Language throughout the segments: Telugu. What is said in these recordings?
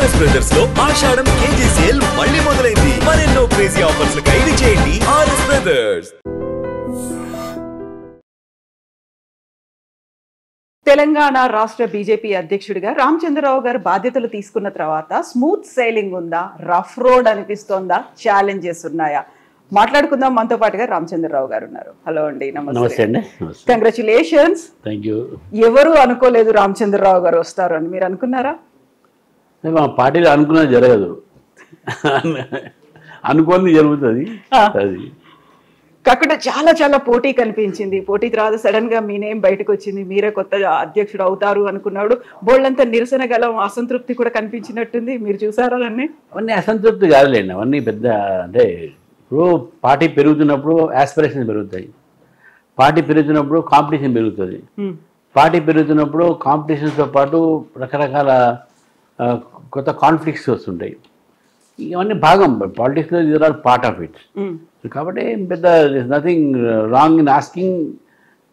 ఆర్ఎస్ బ్రదర్స్ లో ఆషాఢం కేజీ సేల్ మళ్ళీ మొదలైంది. మరెన్నో క్రేజీ ఆఫర్స్ ఖైదీ చేయండి ఆర్ఎస్ బ్రదర్స్. తెలంగాణ రాష్ట్ర బీజేపీ అధ్యక్షుడిగా రామచంద్రరావు గారు బాధ్యతలు తీసుకున్న తర్వాత స్మూత్ సైలింగ్ ఉందా, రఫ్ రోడ్ అనిపిస్తోందా, ఛాలెంజెస్ ఉన్నాయా? మాట్లాడుకుందాం. మనతో పాటుగా రామచంద్రరావు గారు ఉన్నారు. హలో అండి, నమస్తే అండి. కంగ్రాచులేషన్స్. ఎవరు అనుకోలేదు రామచంద్రరావు గారు వస్తారు అని, మీరు అనుకున్నారా? మా పార్టీలో అనుకున్నది జరగదు, అనుకోని జరుగుతుంది. అది కాకుండా చాలా చాలా పోటీ కనిపించింది. పోటీ తర్వాత సడన్ గా మీ నేమ్ బయటకు వచ్చింది, మీరే కొత్త అధ్యక్షుడు అవుతారు అనుకున్నాడు. బోల్డంతా నిరసన గల అసంతృప్తి కూడా కనిపించినట్టుంది. మీరు చూసారా? అవన్నీ అసంతృప్తి కాదులేండి, అవన్నీ పెద్ద అంటే ఇప్పుడు పార్టీ పెరుగుతున్నప్పుడు ఆస్పిరేషన్స్ పెరుగుతాయి, పార్టీ పెరుగుతున్నప్పుడు కాంపిటీషన్ పెరుగుతుంది, పార్టీ పెరుగుతున్నప్పుడు కాంపిటీషన్స్తో పాటు రకరకాల కొత్త కాన్ఫ్లిక్ట్స్ వస్తుంటాయి. ఇవన్నీ భాగం పాలిటిక్స్లో, this are part of it. కాబట్టి పెద్ద nothing wrong in asking.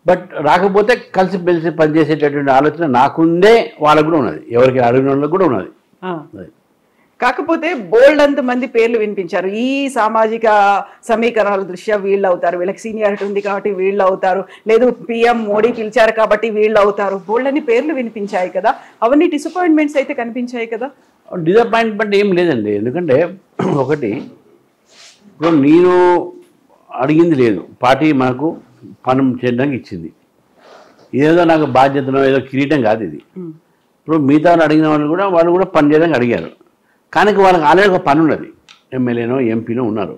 But రాకపోతే కలిసి మెలిసి పనిచేసేటటువంటి ఆలోచన నాకుందే, వాళ్ళకు కూడా ఉన్నది, ఎవరికి అడిగిన వాళ్ళకి కూడా ఉన్నది. కాకపోతే బోల్డ్ అంత మంది పేర్లు వినిపించారు. ఈ సామాజిక సమీకరణాల దృష్ట్యా వీళ్ళు అవుతారు, వీళ్ళకి సీనియారిటీ ఉంది కాబట్టి వీళ్ళు అవుతారు, లేదు పిఎం మోడీ పిలిచారు కాబట్టి వీళ్ళు అవుతారు, బోల్డ్ అని పేర్లు వినిపించాయి కదా. అవన్నీ డిసప్పాయింట్మెంట్స్ అయితే కనిపించాయి కదా. డిసప్పాయింట్మెంట్ ఏం లేదండి, ఎందుకంటే ఒకటి ఇప్పుడు నేను అడిగింది లేదు, పార్టీ మనకు పని చేయడానికి ఇచ్చింది. ఏదో నాకు బాధ్యతను ఏదో కిరీటం కాదు ఇది. ఇప్పుడు మిగతా అడిగిన వాళ్ళు కూడా పని చేయడానికి అడిగారు, కానీ వాళ్ళకి ఆల్రెడీ ఒక పని ఉన్నది, ఎమ్మెల్యేనో ఎంపీనో ఉన్నారు.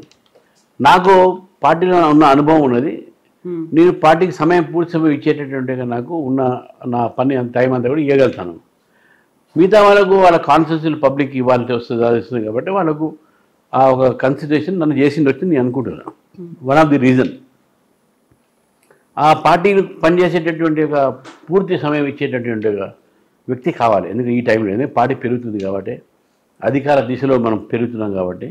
నాకు పార్టీలో ఉన్న అనుభవం ఉన్నది, నేను పార్టీకి సమయం పూర్తి సమయం ఇచ్చేటటువంటి నాకు ఉన్న నా పని టైం అంతా కూడా ఇవ్వగలుగుతాను. మిగతా వాళ్ళకు వాళ్ళ కాన్స్టిట్యూన్సీ పబ్లిక్ ఇవ్వాల్సి వస్తుంది, అది వస్తుంది కాబట్టి వాళ్ళకు ఆ ఒక కన్సిడరేషన్ నన్ను చేసింది వచ్చింది నేను అనుకుంటున్నాను. వన్ ఆఫ్ ది రీజన్ ఆ పార్టీని పనిచేసేటటువంటి ఒక పూర్తి సమయం ఇచ్చేటటువంటి ఒక వ్యక్తి కావాలి. ఎందుకంటే ఈ టైంలో ఎందుకంటే పార్టీ పెరుగుతుంది కాబట్టి, అధికార దిశలో మనం పెరుగుతున్నాం కాబట్టి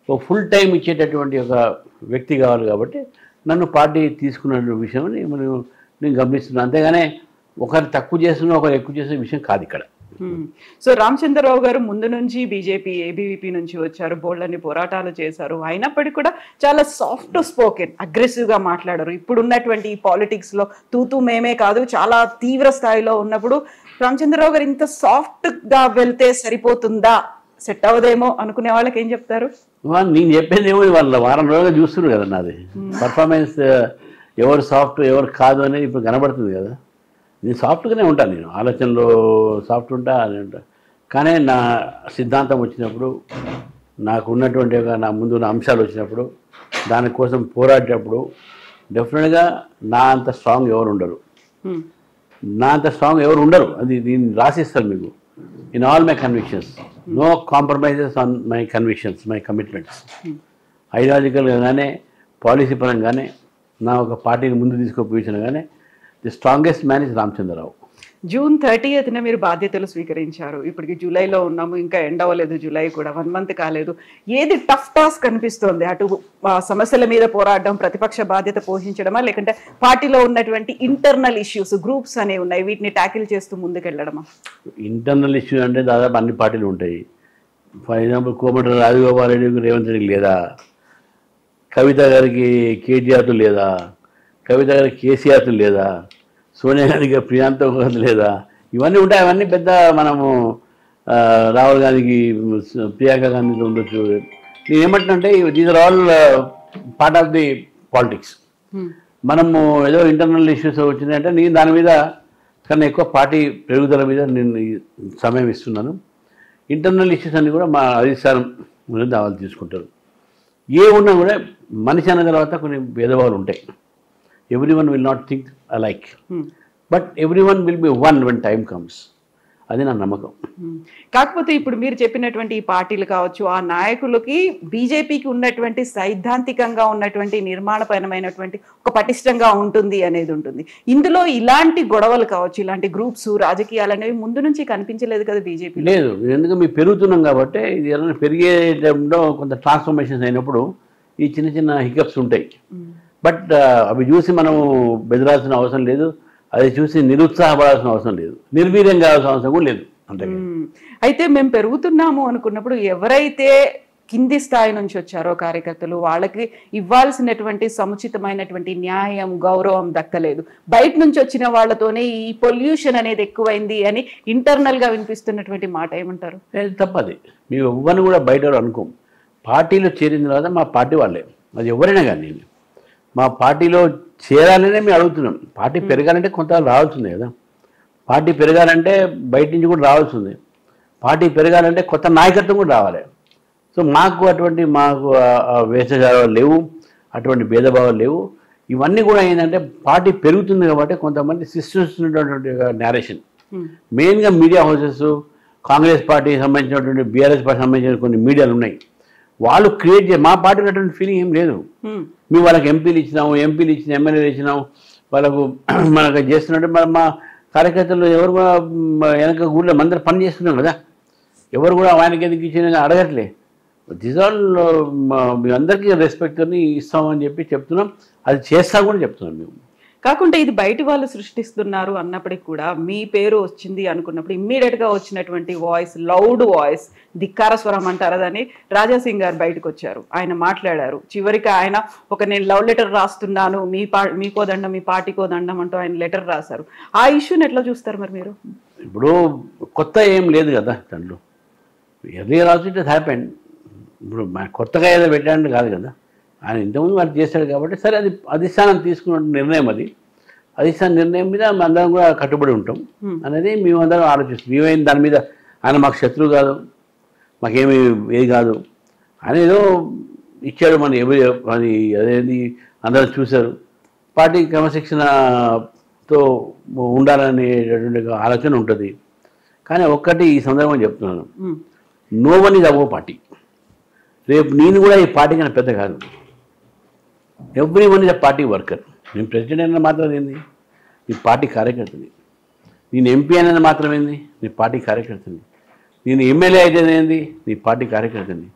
ఒక ఫుల్ టైం ఇచ్చేటటువంటి ఒక వ్యక్తి కావాలి. కాబట్టి నన్ను పార్టీ తీసుకున్న విషయం నేను గమనిస్తున్నాను. అంతేగానే ఒకరు తక్కువ చేస్తున్నా ఒకరు ఎక్కువ చేసే విషయం కాదు ఇక్కడ. సో రామచంద్రరావు గారు ముందు నుంచి బీజేపీ ఏబీవీపీ నుంచి వచ్చారు, బోల్డన్ని పోరాటాలు చేశారు. అయినప్పటికీ కూడా చాలా సాఫ్ట్ స్పోకెన్, అగ్రెసివ్గా మాట్లాడారు. ఇప్పుడు ఉన్నటువంటి ఈ పాలిటిక్స్లో తూతూ మేమే కాదు, చాలా తీవ్ర స్థాయిలో ఉన్నప్పుడు రామచంద్రరావు గారు ఇంత సాఫ్ట్గా వెళ్తే సరిపోతుందా, సెట్ అవ్వదేమో అనుకునే వాళ్ళకి ఏం చెప్తారు? నేను చెప్పేది ఏమో, వాళ్ళ వారం రోజులుగా చూస్తున్నారు కదా నాది పర్ఫార్మెన్స్, ఎవరు సాఫ్ట్ ఎవరు కాదు అనేది ఇప్పుడు కనబడుతుంది కదా. నేను సాఫ్ట్గానే ఉంటాను, నేను ఆలోచనలో సాఫ్ట్ ఉంటా అని ఉంటా. కానీ నా సిద్ధాంతం వచ్చినప్పుడు, నాకు ఉన్నటువంటి నా ముందు ఉన్న అంశాలు వచ్చినప్పుడు, దానికోసం పోరాడేటప్పుడు డెఫినెట్గా నా అంత స్ట్రాంగ్ ఎవరు ఉండరు, అది నేను రాసిస్తాను మీకు. In all my convictions, no compromises on my convictions, my commitments. ఐడియాలజికల్గా కానీ పాలసీ పరంగానే నా ఒక పార్టీని ముందు తీసుకుపోయించిన కానీ the strongest man is Ramachandra Rao. June 30th మీరు బాధ్యతలు స్వీకరించారు. ఇప్పటికి జూలైలో ఉన్నాము, ఇంకా ఎండ్ అవ్వలేదు, జూలై కూడా 1 month కాలేదు. ఏది టఫ్ టాస్క్ అనిపిస్తుంది? అటు సమస్యల మీద పోరాడడం, ప్రతిపక్ష బాధ్యత పోషించడమా, లేకుంటే పార్టీలో ఉన్నటువంటి ఇంటర్నల్ ఇష్యూస్, గ్రూప్స్ అనేవి ఉన్నాయి, వీటిని ట్యాకిల్ చేస్తూ ముందుకెళ్ళడమా? ఇంటర్నల్ ఇష్యూ అంటే దాదాపు అన్ని పార్టీలు ఉంటాయి. ఫర్ ఎగ్జాంపుల్ కోమటి రాజగోపాల్ రెడ్డికి రేవంత్ రెడ్డికి లేదా, కవిత గారికి కేటీఆర్ లేదా, కవిత గారికి కేసీఆర్ లేదా, సోనియా గాంధీకి ప్రియాంక లేదా, ఇవన్నీ ఉంటాయి. అవన్నీ పెద్ద మనము రాహుల్ గాంధీకి ప్రియాంక గాంధీతో ఉండొచ్చు. నేను ఏమంటున్నానంటే these are all part of the politics. మనము ఏదో ఇంటర్నల్ ఇష్యూస్ వచ్చినాయంటే నేను దాని మీద కన్నా ఎక్కువ పార్టీ పెరుగుదల మీద నేను సమయం ఇస్తున్నాను. ఇంటర్నల్ ఇష్యూస్ అన్నీ కూడా మా అధిష్టానం దావాలు తీసుకుంటారు. ఏ ఉన్నా కూడా మనిషి అన్న తర్వాత కొన్ని భేదభావాలు ఉంటాయి. Everyone will not think alike, but everyone will be one when time comes. అది నా నమ్మకం. కాకపోతే ఇప్పుడు మీరు చెప్పినటువంటి ఈ పార్టీలు కావచ్చు, ఆ నాయకులకి బీజేపీకి ఉన్నటువంటి సైద్ధాంతికంగా ఉన్నటువంటి నిర్మాణపరమైనటువంటి ఒక పటిష్టంగా ఉంటుంది అనేది ఉంటుంది. ఇందులో ఇలాంటి గొడవలు కావచ్చు, ఇలాంటి గ్రూప్స్, రాజకీయాలు అనేవి ముందు నుంచి కనిపించలేదు కదా బీజేపీ? లేదు, ఎందుకంటే మేము పెరుగుతున్నాం కాబట్టి ఇది ఏదైనా పెరిగే టైంలో కొంత ట్రాన్స్ఫర్మేషన్స్ అయినప్పుడు ఈ చిన్న చిన్న హికప్స్ ఉంటాయి. బట్ అవి చూసి మనం బెదరాల్సిన అవసరం లేదు, అది చూసి నిరుత్సాహపడాల్సిన అవసరం లేదు, నిర్వీర్యం కావాల్సిన అవసరం కూడా లేదు. అంతే. అయితే మేము పెరుగుతున్నాము అనుకున్నప్పుడు ఎవరైతే కింది స్థాయి నుంచి వచ్చారో కార్యకర్తలు వాళ్ళకి ఇవ్వాల్సినటువంటి సముచితమైనటువంటి న్యాయం గౌరవం దక్కలేదు. బయట నుంచి వచ్చిన వాళ్ళతోనే ఈ పొల్యూషన్ అనేది ఎక్కువైంది అని ఇంటర్నల్ గా వినిపిస్తున్నటువంటి మాట ఏమంటారు? తప్పది. మేము ఎవ్వరిని కూడా బయట అనుకోం. పార్టీలో చేరిన తర్వాత మా పార్టీ వాళ్ళే, అది ఎవరైనా కానీ మా పార్టీలో చేరాలనే మేము అడుగుతున్నాం. పార్టీ పెరగాలంటే కొంత రావాల్సిందే కదా. పార్టీ పెరగాలంటే బయట నుంచి కూడా రావాల్సింది. పార్టీ పెరగాలంటే కొత్త నాయకత్వం కూడా రావాలి. సో మాకు వేషజాలు లేవు, అటువంటి భేదభావాలు లేవు. ఇవన్నీ కూడా ఏంటంటే పార్టీ పెరుగుతుంది కాబట్టి కొంతమంది సిస్టమ్స్ ఉన్నటువంటి నేరేషన్, మెయిన్గా మీడియా హౌసెస్, కాంగ్రెస్ పార్టీకి సంబంధించినటువంటి బీఆర్ఎస్ పార్టీకి సంబంధించిన కొన్ని మీడియాలు ఉన్నాయి. వాళ్ళు క్రియేట్ మా పార్టీకి అటువంటి ఫీలింగ్ ఏం లేదు. మేము వాళ్ళకి ఎంపీలు ఇచ్చినాం, ఎమ్మెల్యేలు ఇచ్చినాం, వాళ్ళకు మనకు చేస్తున్నట్టు మా కార్యకర్తలు ఎవరు కూడా వెనక ఊళ్ళో అందరూ పని చేస్తున్నాం కదా. ఎవరు కూడా ఆయనకి ఎందుకు ఇచ్చిన అడగట్లే. దిస్ ఆల్ మీ అందరికీ రెస్పెక్ట్ని ఇస్తామని చెప్పి చెప్తున్నాం. అది చేస్తా కూడా చెప్తున్నాం మేము. కాకుంటే ఇది బయట వాళ్ళు సృష్టిస్తున్నారు అన్నప్పటికీ కూడా మీ పేరు వచ్చింది అనుకున్నప్పుడు ఇమ్మీడియట్గా వచ్చినటువంటి వాయిస్, లౌడ్ వాయిస్, ధిక్కార స్వరం అంటారు దాన్ని, రాజాసింగ్ గారు బయటకు వచ్చారు, ఆయన మాట్లాడారు. చివరికి ఆయన నేను లవ్ లెటర్ రాస్తున్నాను, మీకో దండం, మీ పార్టీకో దండం అంటూ ఆయన లెటర్ రాశారు. ఆ ఇష్యూని ఎట్లా చూస్తారు మరి మీరు? ఇప్పుడు కొత్త ఏం లేదు కదా దాంట్లో. Early also it has happened. ఇప్పుడు కొత్తగా ఏదో పెట్టాలంటే కాదు కదా. ఆయన ఇంతకుముందు వాళ్ళు చేశాడు కాబట్టి సరే, అది అధిష్టానం తీసుకున్న నిర్ణయం. అధిష్టాన నిర్ణయం మీద అందరం కూడా కట్టుబడి ఉంటాం అనేది మేమందరం ఆలోచిస్తాం. మేమైనా దాని మీద ఆయన మాకు శత్రువు కాదు, మాకేమి ఏది కాదు. ఆయన ఏదో ఇచ్చాడు, అది అదేది అందరూ చూశారు. పార్టీ క్రమశిక్షణతో ఉండాలనేటటువంటి ఆలోచన ఉంటుంది. కానీ ఒక్కటి ఈ సందర్భంగా చెప్తున్నాను, no one is above party. రేపు నేను కూడా ఈ పార్టీ కన్నా పెద్ద కాదు. Everyone is a party worker. నేను ప్రెసిడెంట్ అయినా మాత్రం ఏంది, నీ పార్టీ కార్యకర్తని. నేను ఎంపీ అయినా మాత్రం ఏంది, నీ పార్టీ కార్యకర్తని. నేను ఎమ్మెల్యే అయితే ఏంది, నీ పార్టీ కార్యకర్తని.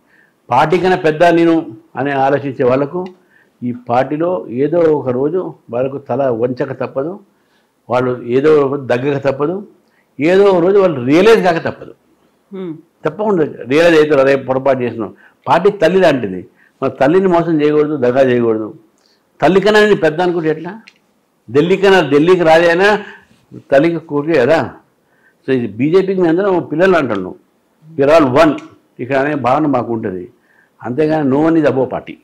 పార్టీ కన్నా పెద్ద నేను అని ఆలోచించే వాళ్ళకు ఈ పార్టీలో ఏదో ఒక రోజు వాళ్ళకు తల వంచక తప్పదు, వాళ్ళు ఏదో దగ్గక తప్పదు, ఏదో ఒక రోజు వాళ్ళు రియలైజ్ కాక తప్పదు. తప్పకుండా రియలైజ్ అవుతారు, అదే పొరపాటు చేసినాం. పార్టీ తల్లి లాంటిది, మన తల్లిని మోసం చేయకూడదు, దగా చేయకూడదు. తల్లి కన్నా నేను పెద్ద అనుకుంటే ఎట్లా? ఢిల్లీకి రాజైనా తల్లికి కూర్చే కదా. సో ఇది బీజేపీకి మేము అందరం పిల్లలు అంటున్నాం. వీఆర్ ఆల్ వన్ ఇక్కడ అనే భావన మాకు ఉంటుంది. అంతేగాని no one is above party.